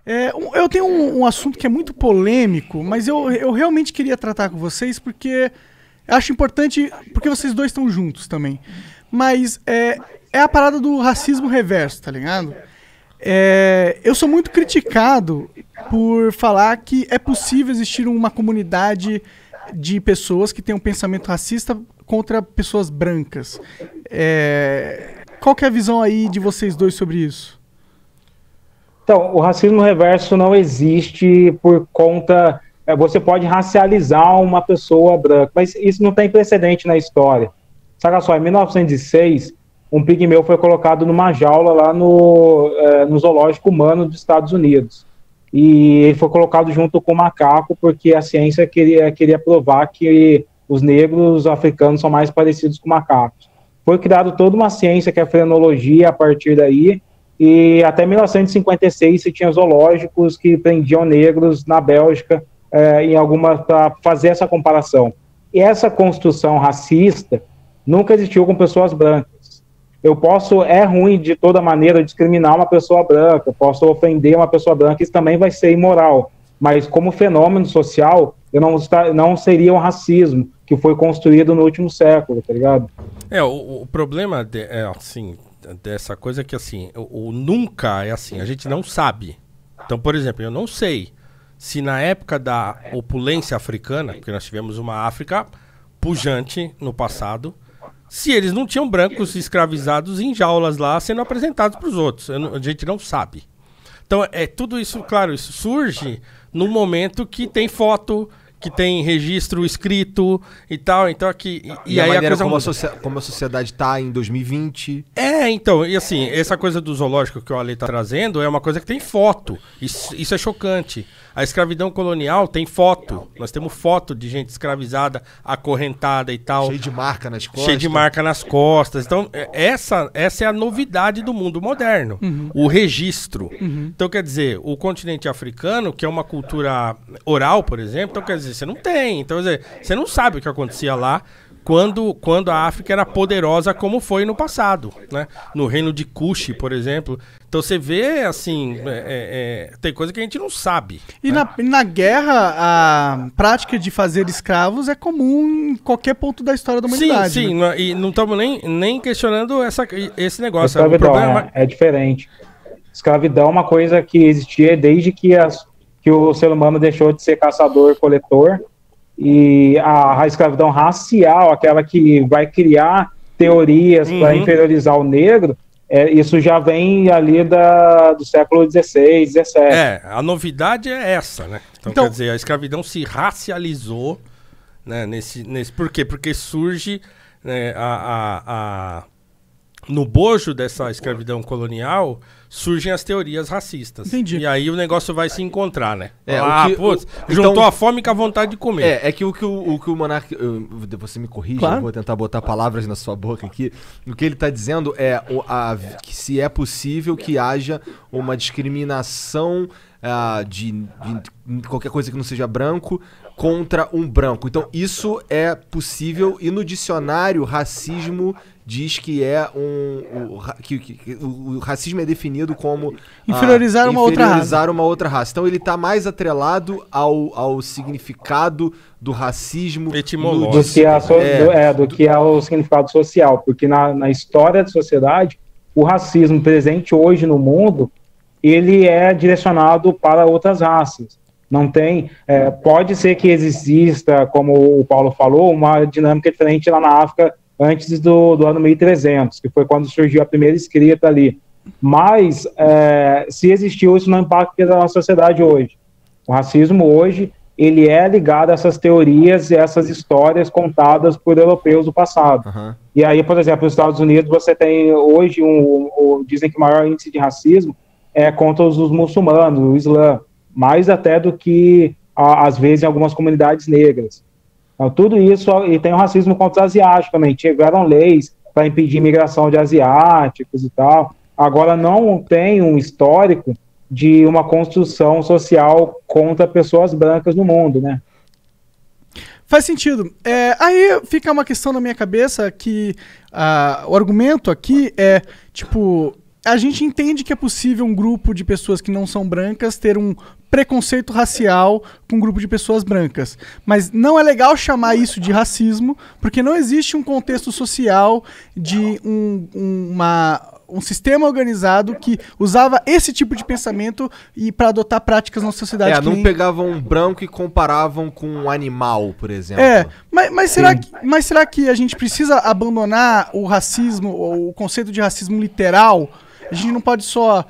Eu tenho um assunto que é muito polêmico, mas eu realmente queria tratar com vocês porque eu acho importante, porque vocês dois estão juntos também. Mas é a parada do racismo reverso, tá ligado? Eu sou muito criticado por falar que é possível existir uma comunidade de pessoas que têm um pensamento racista contra pessoas brancas. Qual que é a visão aí de vocês dois sobre isso? Então, o racismo reverso não existe por conta... Você pode racializar uma pessoa branca, mas isso não tem precedente na história. Saca só, em 1906, um pigmeu foi colocado numa jaula lá no zoológico humano dos Estados Unidos. E ele foi colocado junto com o macaco porque a ciência queria provar que os negros africanos são mais parecidos com macacos. Foi criada toda uma ciência que é a frenologia a partir daí, e até 1956 se tinha zoológicos que prendiam negros na Bélgica para fazer essa comparação. E essa construção racista nunca existiu com pessoas brancas. É ruim de toda maneira discriminar uma pessoa branca, posso ofender uma pessoa branca, isso também vai ser imoral, mas como fenômeno social, não seria um racismo que foi construído no último século, tá ligado? O problema assim, dessa coisa é que assim, o nunca é assim, a gente não sabe. Então, por exemplo, eu não sei se na época da opulência africana, porque nós tivemos uma África pujante no passado, se eles não tinham brancos escravizados em jaulas lá sendo apresentados para os outros. A gente não sabe. Então, tudo isso, claro, isso surge no momento que tem foto, que tem registro escrito e tal, então aqui... E a maneira como a sociedade está em 2020... Então, e assim, essa coisa do zoológico que o Ale está trazendo é uma coisa que tem foto, isso é chocante. A escravidão colonial tem foto, nós temos foto de gente escravizada, acorrentada e tal. Cheio de marca nas costas. Cheio de marca nas costas, então essa é a novidade do mundo moderno, o registro. Então, quer dizer, o continente africano, que é uma cultura oral, por exemplo, então quer dizer, você não tem. Então, quer dizer, você não sabe o que acontecia lá quando a África era poderosa como foi no passado, né? No reino de Kush, por exemplo. Então você vê, assim, tem coisa que a gente não sabe. E né? na guerra, a prática de fazer escravos é comum em qualquer ponto da história da humanidade. Sim, né? E não estamos nem questionando esse negócio. Escravidão, o problema... é diferente. Escravidão é uma coisa que existia desde que o ser humano deixou de ser caçador-coletor, e a escravidão racial, aquela que vai criar teorias para inferiorizar o negro, isso já vem ali do século XVI, XVII. A novidade é essa, né? Então, quer dizer, a escravidão se racializou, né, por quê? Porque surge, né, no bojo dessa escravidão colonial, surgem as teorias racistas. Entendi. E aí o negócio vai se encontrar, né? Juntou então, a fome com a vontade de comer. O que o Monark... Você me corrige, claro. Eu vou tentar botar palavras na sua boca aqui. O que ele está dizendo é que se é possível que haja uma discriminação de qualquer coisa que não seja branco contra um branco. Então, isso é possível, e no dicionário, racismo diz que o racismo é definido como inferiorizar uma outra raça. Então ele está mais atrelado ao significado do racismo etimológico, do que ao significado social, porque na história da sociedade, o racismo presente hoje no mundo, ele é direcionado para outras raças. Não tem, pode ser que exista, como o Paulo falou, uma dinâmica diferente lá na África antes do ano 1300, que foi quando surgiu a primeira escrita ali. Mas, se existiu, isso não impacta na nossa sociedade hoje. O racismo hoje, ele é ligado a essas teorias e essas histórias contadas por europeus do passado. E aí, por exemplo, nos Estados Unidos, você tem hoje, dizem que o maior índice de racismo é contra os muçulmanos, o Islã, mais até do que, às vezes, em algumas comunidades negras. Então, tudo isso, e tem o racismo contra os asiáticos também. Tiveram leis para impedir imigração de asiáticos e tal. Agora, não tem um histórico de uma construção social contra pessoas brancas no mundo, né? Faz sentido. Aí fica uma questão na minha cabeça que o argumento aqui é, tipo, a gente entende que é possível um grupo de pessoas que não são brancas ter um preconceito racial com um grupo de pessoas brancas. Mas não é legal chamar isso de racismo, porque não existe um contexto social de um sistema organizado que usava esse tipo de pensamento e para adotar práticas na sociedade. Não pegavam um branco e comparavam com um animal, por exemplo. Mas será que a gente precisa abandonar o racismo, ou o conceito de racismo literal? A gente não pode só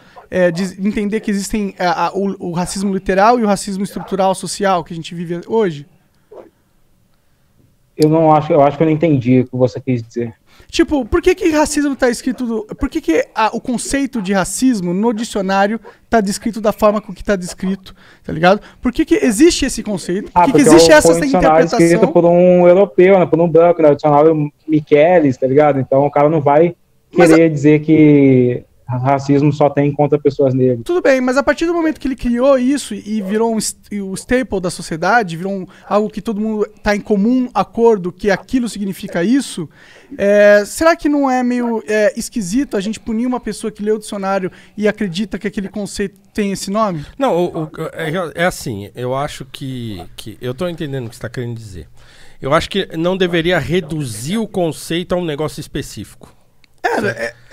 entender que existem o racismo literal e o racismo estrutural social que a gente vive hoje? Eu acho que eu não entendi o que você quis dizer. Tipo, por que racismo está escrito... Por que o conceito de racismo no dicionário está descrito da forma com que está descrito, tá ligado? Por que existe esse conceito? Por que existe essa interpretação? Escrito por um europeu, né, por um branco, né, o dicionário Michelis, tá ligado? Então o cara não vai querer dizer que racismo só tem contra pessoas negras. Tudo bem, mas a partir do momento que ele criou isso e virou o staple da sociedade, virou algo que todo mundo está em comum acordo que aquilo significa isso, será que não é meio esquisito a gente punir uma pessoa que lê o dicionário e acredita que aquele conceito tem esse nome? Não, é assim, eu acho que eu estou entendendo o que você está querendo dizer. Eu acho que não deveria reduzir o conceito a um negócio específico.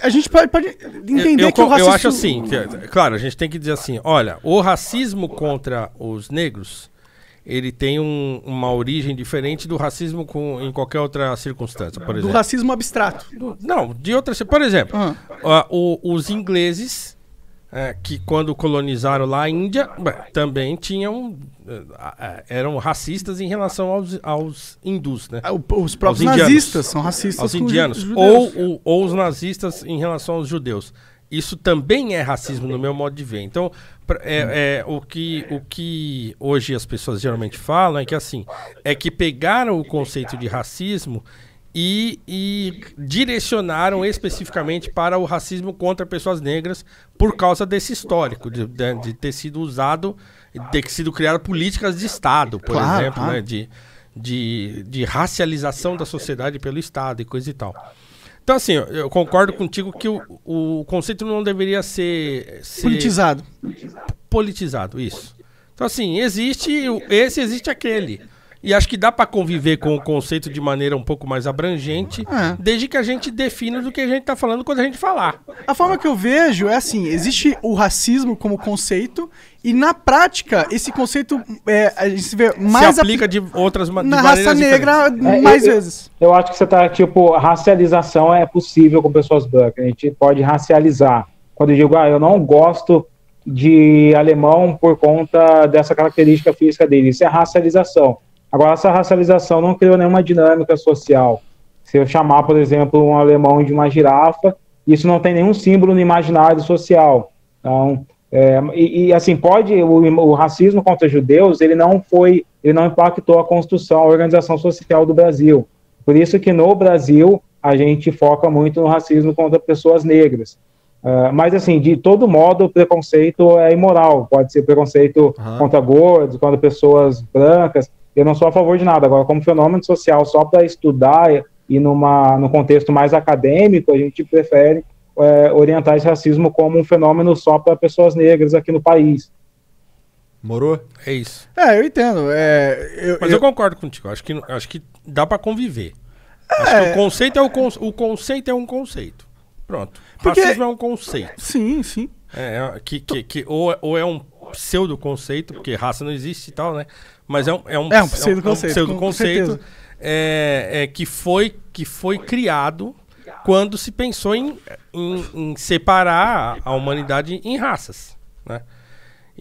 A gente pode entender que o racismo... Eu acho assim, claro, a gente tem que dizer assim, olha, o racismo contra os negros, ele tem uma origem diferente do racismo em qualquer outra circunstância, por exemplo. Do racismo abstrato. Não, de outras... Por exemplo, os ingleses, que quando colonizaram lá a Índia, também eram racistas em relação aos hindus, né? Os próprios nazistas são racistas aos com indianos, os judeus. ou os nazistas em relação aos judeus. Isso também é racismo no meu modo de ver. Então, o que hoje as pessoas geralmente falam é que pegaram o conceito de racismo e direcionaram especificamente para o racismo contra pessoas negras por causa desse histórico, de ter sido usado, de ter sido criado políticas de Estado, por exemplo, né, de racialização da sociedade pelo Estado e coisa e tal. Então, assim, eu concordo contigo que o conceito não deveria ser politizado. Politizado, isso. Então, assim, existe aquele. E acho que dá para conviver com o conceito de maneira um pouco mais abrangente, desde que a gente defina do que a gente tá falando quando a gente falar. A forma que eu vejo é assim, existe o racismo como conceito, e na prática, esse conceito a gente se vê mais... Se aplica de outras na raça negra mais vezes. Eu acho que você tá, tipo, racialização é possível com pessoas brancas, a gente pode racializar. Quando eu digo, eu não gosto de alemão por conta dessa característica física dele, isso é racialização. Agora, essa racialização não criou nenhuma dinâmica social. Se eu chamar, por exemplo, um alemão de uma girafa, isso não tem nenhum símbolo no imaginário social. Então, assim, o racismo contra judeus, ele não impactou a construção, a organização social do Brasil. Por isso que no Brasil, a gente foca muito no racismo contra pessoas negras. Mas, assim, de todo modo, o preconceito é imoral. Pode ser preconceito contra gordos, contra pessoas brancas. Eu não sou a favor de nada. Agora, como fenômeno social, só para estudar e no contexto mais acadêmico, a gente prefere orientar esse racismo como um fenômeno só para pessoas negras aqui no país. Morou? É isso. Eu entendo. Mas eu concordo contigo. Acho que dá para conviver. Acho que o conceito é um conceito. Pronto. Racismo é um conceito. Sim, sim. Ou é um pseudo-conceito, porque raça não existe e tal, né? Mas é um pseudo-conceito que foi criado quando se pensou em separar a humanidade em raças, né?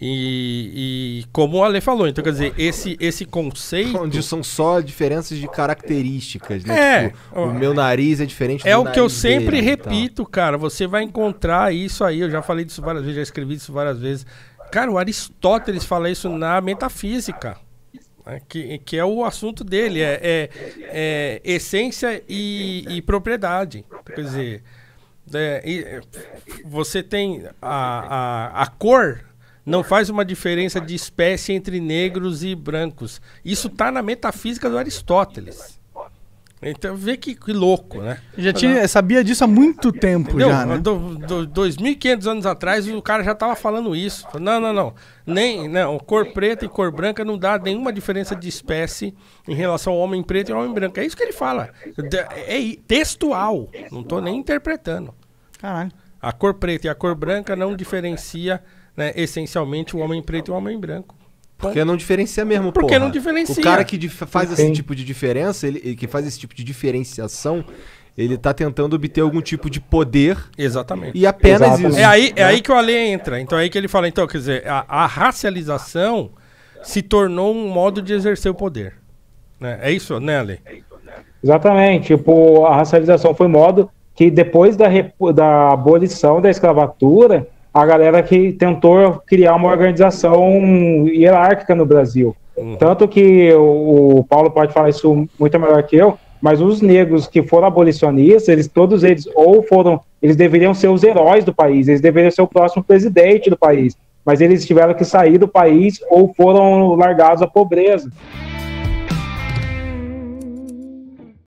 E como o Ale falou, então quer dizer, esse conceito... Onde são só diferenças de características, né? Tipo, o meu nariz é diferente do nariz. É o que eu sempre repito, cara, você vai encontrar isso aí, eu já falei disso várias vezes, já escrevi isso várias vezes. Cara, o Aristóteles fala isso na metafísica, né? Que é o assunto dele, essência e propriedade. Quer dizer, você tem a cor, não faz uma diferença de espécie entre negros e brancos. Isso está na metafísica do Aristóteles. Então, vê que louco, né? Sabia disso há muito tempo já, né? 2.500 anos atrás, o cara já tava falando isso. Não. Cor preta e cor branca não dá nenhuma diferença de espécie em relação ao homem preto e ao homem branco. É isso que ele fala. É textual. Não tô nem interpretando. Caralho. A cor preta e a cor branca não diferencia, né, essencialmente o homem preto e o homem branco. Porque não diferencia mesmo, Porque não diferencia. O cara que faz esse tipo de diferença, que faz esse tipo de diferenciação, ele tá tentando obter algum tipo de poder. Exatamente. E apenas isso. É aí que o Ale entra. Então é aí que ele fala, então, quer dizer, a racialização se tornou um modo de exercer o poder. Né? É isso, né, Ale? Exatamente. Tipo, a racialização foi modo que depois da abolição da escravatura, a galera que tentou criar uma organização hierárquica no Brasil. Tanto que o Paulo pode falar isso muito melhor que eu, mas os negros que foram abolicionistas, todos eles eles deveriam ser os heróis do país, eles deveriam ser o próximo presidente do país, mas eles tiveram que sair do país ou foram largados à pobreza.